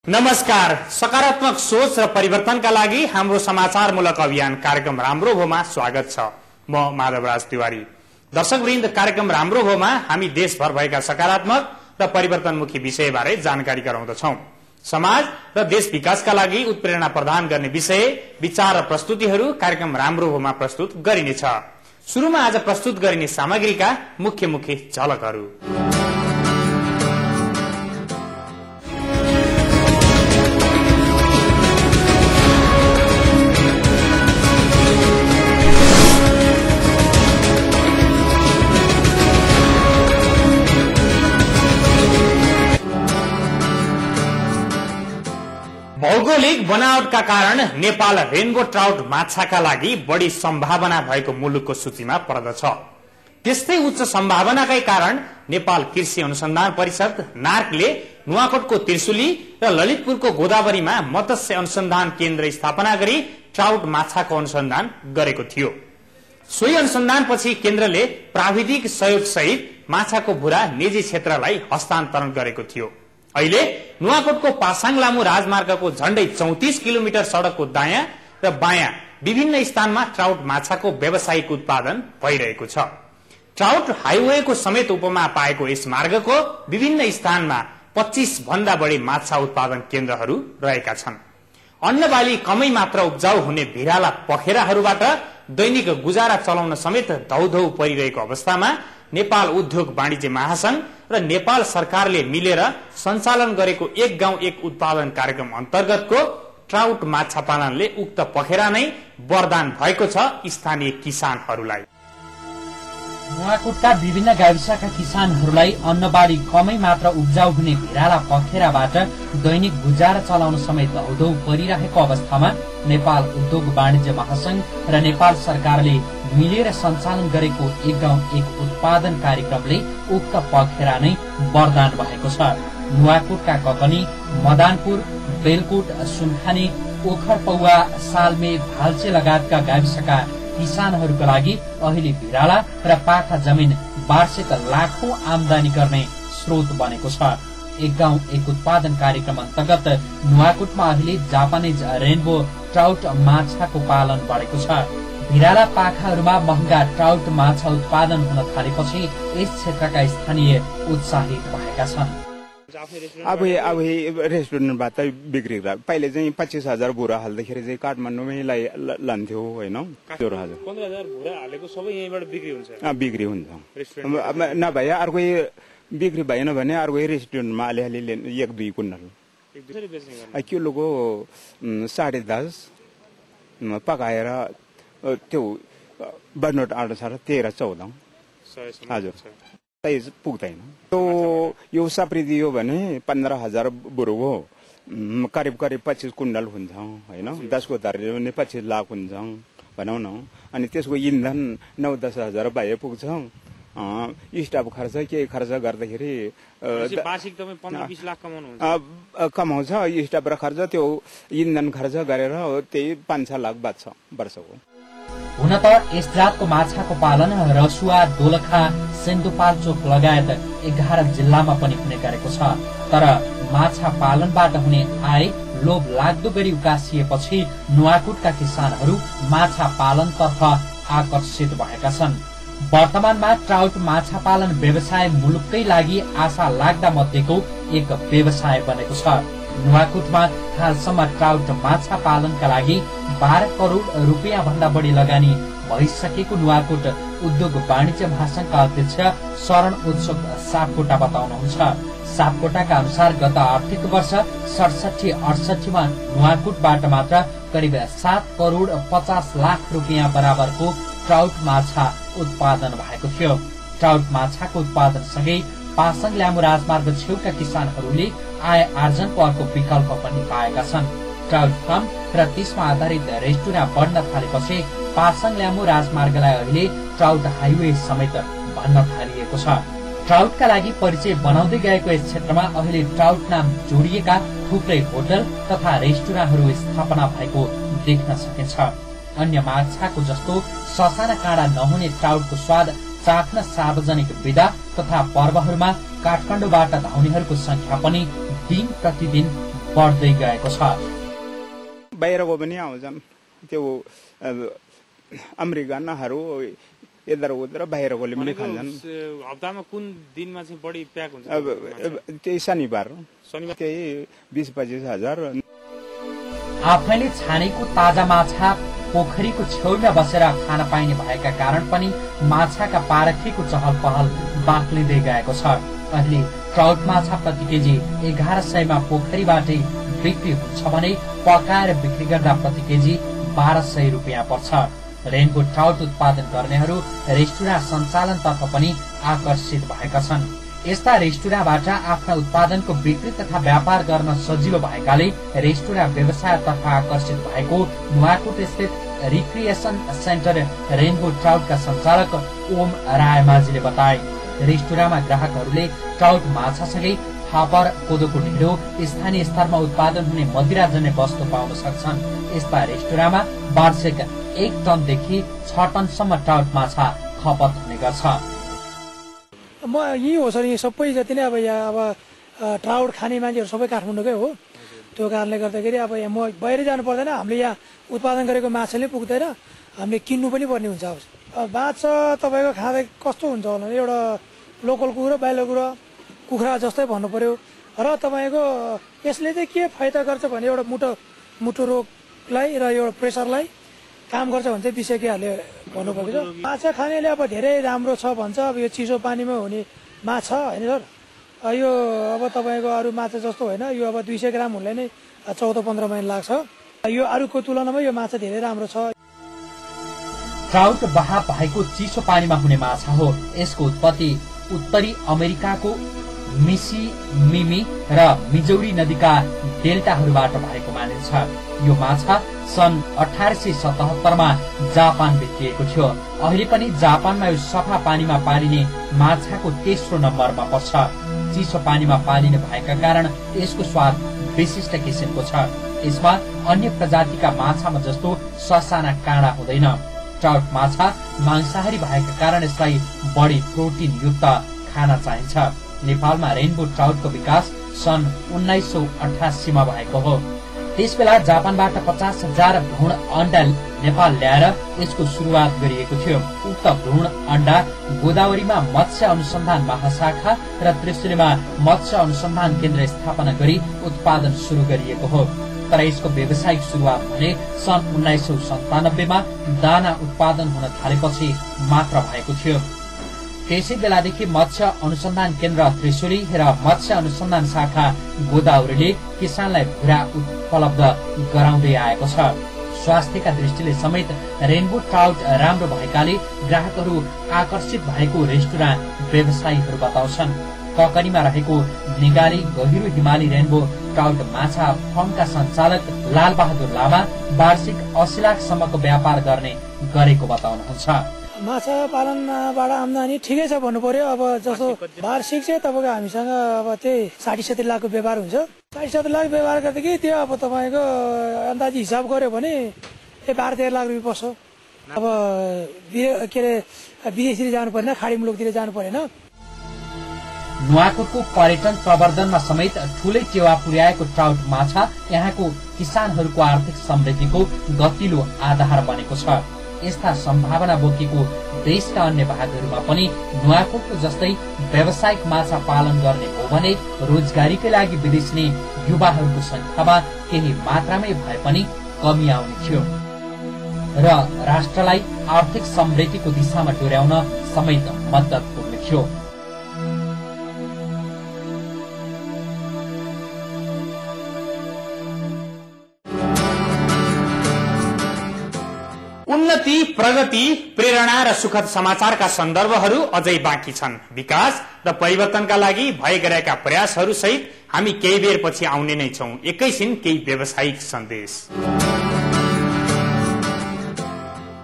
नमस्कार। सकारात्मक सोच र परिवर्तनका लागि हाम्रो समाचारमूलक अभियान कार्यक्रम राम्रो भोमा स्वागत छ। म माधवराज तिवारी। दर्शकवृन्द, कार्यक्रम राम्रो भोमा हामी देशभर भएका सकारात्मक र परिवर्तनमुखी विषयबारे जानकारी गराउँदछौं। समाज र देश विकासका लागि उत्प्रेरणा प्रदान गर्ने विषय, विचार र प्रस्तुतिहरू कार्यक्रम राम्रो भोमा प्रस्तुत गरिनेछ। सुरुमा आज प्रस्तुत गरिने सामग्रीका मुख्य झलकहरू। भौगोलिक बनावटका कारण नेपाल रेनबो ट्राउट माछाका लागि बढी सम्भावना भएको मुलुकको सूचीमा पर्दछ। त्यस्तै उच्च सम्भावनाकै कारण नेपाल कृषि अनुसन्धान परिषद नार्कले नुवाकोटको त्रिशुली र ललितपुरको गोदावरीमा मत्स्य अनुसन्धान केन्द्र स्थापना गरी ट्राउट माछाको अनुसन्धान गरेको थियो। सोही अनुसन्धानपछि केन्द्रले प्राविधिक सहयोग सहित माछाको भुरा निजी क्षेत्रलाई हस्तान्तरण गरेको थियो। अहिले नुवाकोटको पासाङ लामू राजमार्गको झण्डै 34 किलोमिटर सड़कको दायाँ र बायाँ विभिन्न स्थानमा ट्राउट माछाको व्यावसायिक उत्पादन भइरहेको छ। ट्राउट हाइवेको समेत उपमा पाएको यस मार्गको विभिन्न स्थानमा 25 भन्दा बढी माछा उत्पादन केन्द्रहरू रहेका छन्। अन्नबाली कमै मात्र उब्जाउ हुने भिराला पखेराहरूबाट दैनिक गुजारा चलाउन समेत धौधौ परिरहेको अवस्थामा नेपाल उद्योग वाणिज्य महासंघ र नेपाल सरकारले मिलेर सञ्चालन गरेको एक गाउँ एक उत्पादन कार्यक्रम अन्तर्गतको ट्राउट माछा पालनले उक्त पखेरा नै वरदान भएको छ स्थानीय किसानहरूलाई। नुवाकोटका विभिन्न गाविसका किसानहरूलाई अन्नबाली कमै मात्र उब्जाउ हुने भिराला पखेराबाट दैनिक गुजारा चलाउन समेत धौधौ परिरहेको अवस्थामा नेपाल उद्योग वाणिज्य महासंघ र नेपाल सरकारले मिलेर सञ्चालन गरेको एक गाउँ एक उत्पादन कार्यक्रमले उक्त पखेरा नै वरदान भएको छ। नुवाकोटका ककनी, मदानपुर, बेलकोट, सुनखानी, ओखरपौवा, सालमे, भाल्चे लगायतका गाविसका किसानहरूका लागि अहिले भिराला र पाखा जमिन वार्षिक लाखौं आमदानी गर्ने स्रोत बनेको छ। एक गाउँ एक उत्पादन कार्यक्रम अन्तर्गत नुवाकोटमा अहिले जापानिज रेनबो ट्राउट माछाको पालन बढेको छ। भिराला पाखाहरूमा महँगा ट्राउट माछा उत्पादन हुन थालेपछि यस क्षेत्रका स्थानीय उत्साहित भएका छन्। अब रेस्टुरेन्टबाट बिक्री पहिले चाहिँ 25,000 भुरा हाल्दाखेरि चाहिँ काठमाडौँमै लान्थ्यो होइन। 15,000 भुरा हालेको सबै यहीँबाट बिक्री हुन्छ। बिक्री हुन्छ नभए अर्को बिक्री भएन भने अर्को रेस्टुरेन्टमा अलिअलि 1-2 कुन्टल किलोको 10.5 पकाएर त्यो बनोट आँटो छ 13-14 हजुर पुग्दैन। तो यो सप्री दियो भने 15,000 बुरो हो, करिब 25 कुन्टल हुन्छ होइन। 10 को धरले भने 25 लाख हुन्छ भनौँ न। अनि त्यसको इन्धन 9-10 हजार भए पुग्छ। स्टाफ खर्च के खर्च गर्दाखेरि कमाउँछ। स्टाफ र खर्च त्यो इन्धन खर्च गरेर त्यही 5-6 लाख बाँच्छ वर्षको। हुन त यस जातको माछाको पालन रसुवा, दोलखा, सिन्धुपाल्चोक लगायत 11 जिल्लामा पनि हुने गरेको छ। तर माछा पालनबाट हुने आय लोभ लाग्दो गरी उकासिएपछि नुवाकोटका किसानहरू माछा पालनतर्फ आकर्षित भएका छन्। वर्तमानमा ट्राउट माछा पालन व्यवसाय मुलुककै लागि आशा लाग्दा मध्येको एक व्यवसाय बनेको छ। नुवाकोटमा हालसम्म ट्राउट माछा पालनका लागि 12 करोड़ रुपियाँ भन्दा बढी लगानी भइसकेको नुवाकोट उद्योग वाणिज्य महासंघका अध्यक्ष शरण उत्सुक सापकोटा बताउनुहुन्छ। सापकोटाका अनुसार गत आर्थिक वर्ष 67-68 मा नुवाकोटबाट मात्र करिब 7 करोड़ 50 लाख रुपियाँ बराबरको ट्राउट माछा उत्पादन भएको थियो। ट्राउट माछाको उत्पादन सँगै पासाङ ल्यामू राजमार्ग छेउका किसानहरूले आय आर्जनको अर्को विकल्प पनि पाएका छन्। ट्राउट फार्म र त्यसमा आधारित रेस्टुरेन्ट बढ्न थालेपछि पासाङ ल्यामू राजमार्गलाई अहिले ट्राउट हाइवे समेत भन्न थालिएको छ। ट्राउटका लागि परिचय बनाउँदै गएको यस क्षेत्रमा अहिले ट्राउट नाम जोडिएका थुप्रै होटल तथा रेस्टुरेन्टहरू स्थापना भएको देख्न सकिन्छ। अन्य माछाको जस्तो ससाना काँडा नहुने ट्राउटको स्वाद चाख्न सार्वजनिक विदा तथा पर्वहरूमा काठमाडौँबाट धाउनेहरूको संख्या पनि दिन प्रतिदिन बढ्दै गएको छ। बाहिरको पनि आउँछन्, त्यो अमेरिकनहरू इधर उधर बाहिरकोले पनि खान्छन्। हप्तामा कुन दिनमा चाहिँ बढी प्याक हुन्छ? त्यही शनिबार त्यही 20-25 हजार। आफैले छानेको ताजा माछा पोखरीको छेउमा बसेर खान पाइने भएका कारण पनि माछाका पारखीको चहल पहल बाक्लिँदै गएको छ। अहिले ट्राउट माछा प्रति केजी 1100 मा पोखरीबाटै बिक्री हुन्छ भने पकाएर बिक्री गर्दा प्रति केजी 1200 रुपियाँ पर्छ। रेनबो ट्राउट उत्पादन गर्नेहरू रेस्टुरेन्ट सञ्चालनतर्फ पनि आकर्षित भएका छन्। यस्ता रेस्टुरेन्टबाट आफ्ना उत्पादनको बिक्री तथा व्यापार गर्न सजिलो भएकाले रेस्टुरेन्ट व्यवसायतर्फ आकर्षित भएको नुवाकोट स्थित रिक्रिएसन सेन्टर रेनबो ट्राउटका सञ्चालक ओम रायमाझीले बताए। रेस्टुरेन्टमा ग्राहकहरूले ट्राउट माछासँगै फापर, कोदोको ढिँडो, स्थानीय स्तरमा उत्पादन हुने मदिराजन्य वस्तु पाउन सक्छन्। यस्ता रेस्टुरेन्टमा वार्षिक 1 टनदेखि 6 टनसम्म ट्राउट माछा खपत हुने गर्छ। म यही हो सर, यी सबै जति नै अब यहाँ अब ट्राउट खाने मान्छेहरू सबै काठमाडौँकै हो। त्यो कारणले गर्दाखेरि अब म बाहिर जानु पर्दैन, हामीले यहाँ उत्पादन गरेको माछाले पुग्दैन, हामीले किन्नु पनि पर्ने हुन्छ। अब माछा तपाईँको खाँदा कस्तो हुन्छ होला, एउटा लोकल कुखुरा बाहिर कुखुरा जस्तै भन्नु पर्यो। र तपाईँको यसले चाहिँ के फाइदा गर्छ भने एउटा मुटु रोगलाई र एउटा प्रेसरलाई काम गर्छ भने चाहिँ विशेषज्ञहरूले भन्नुपर्छ। माछा खानेले अब धेरै राम्रो छ भन्छ। अब यो चिसो पानीमा हुने माछा होइन सर, यो अब तपाईँको अरू माछा जस्तो होइन, यो अब 200 ग्राम हुनलाई नै 14-15 महिना लाग्छ। यो अरूको तुलनामा यो माछा धेरै राम्रो छ। ट्राउट बहाव भएको चिसो पानीमा हुने माछा हो। यसको उत्पत्ति उत्तरी अमेरिकाको मिसिसिपी र मिजौरी नदीका डेल्टाहरूबाट भएको मानिन्छ। यो माछा सन् 1877 मा जापान भित्रिएको थियो। अहिले पनि जापानमा यो सफा पानीमा पालिने माछाको तेस्रो नम्बरमा पर्छ। चिसो पानीमा पालिने भएका कारण यसको स्वाद विशिष्ट किसिमको छ। यसमा अन्य प्रजातिका माछामा जस्तो ससाना काँडा हुँदैन। ट्राउट माछा मांसाहारी भएका कारण यसलाई बढी प्रोटिन युक्त खाना चाहिन्छ। नेपालमा रेनबो ट्राउटको विकास सन् 1988 मा भएको हो। त्यसबेला जापानबाट 50,000 भ्रूण अण्डा नेपाल ल्याएर यसको शुरूआत गरिएको थियो। उक्त भ्रूण अण्डा गोदावरीमा मत्स्य अनुसन्धान महाशाखा र त्रिशुलीमा मत्स्य अनुसन्धान केन्द्र स्थापना गरी उत्पादन शुरू गरिएको हो। तर यसको व्यावसायिक शुरूआत भने सन् 1997 मा दाना उत्पादन हुन थालेपछि मात्र भएको थियो। त्यसै बेलादेखि मत्स्य अनुसन्धान केन्द्र त्रिशुली र मत्स्य अनुसन्धान शाखा गोदावरीले किसानलाई भुरा उपलब्ध गराउँदै आएको छ। स्वास्थ्यका दृष्टिले समेत रेनबो ट्राउट राम्रो भएकाले ग्राहकहरू आकर्षित भएको रेस्टुरेन्ट व्यवसायीहरू बताउँछन्। ककनीमा रहेको निगाली गहिरो हिमाली रेनबो ट्राउट माछा फर्मका सञ्चालक लाल बहादुर लामा वार्षिक 80 लाखसम्मको व्यापार गर्ने गरेको बताउनुहुन्छ। माछा पालनबाट आम्दानी ठिकै छ भन्नु पर्यो। अब जस्तो वार्षिक चाहिँ तपाईँको हामीसँग अब त्यही 60-70 लाखको व्यापार हुन्छ। 60-70 लाख व्यापार गर्दाखेरि त्यो अब तपाईँको अन्दाजी हिसाब गर्यो भने 12-13 लाख रुपियाँ पर्छ। अब के अरे विदेशतिर जानु परेन, खाडी मुलुकतिर जानु परेन। नुवाकोटको पर्यटन प्रवर्धनमा समेत ठूलै टेवा पुर्याएको ट्राउट माछा यहाँको किसानहरूको आर्थिक समृद्धिको गतिलो आधार बनेको छ। यस्ता सम्भावना बोकेको देशका अन्य भागहरूमा पनि नुवाकोटको जस्तै व्यावसायिक माछा पालन गर्ने हो भने रोजगारीकै लागि विदेशी युवाहरूको संख्यामा केही मात्रामै भए पनि कमी आउने थियो र राष्ट्रलाई आर्थिक समृद्धिको दिशामा डोर्याउन समेत मद्दत पुग्ने थियो। उन्नति, प्रगति, प्रेरणा र सुखद समाचारका सन्दर्भहरू अझै बाँकी छन्। विकास र परिवर्तनका लागि भइरहेका प्रयासहरू सहित हामी केही बेर पछि आउने नै छौं। एकैछिन केही व्यावसायिक सन्देश।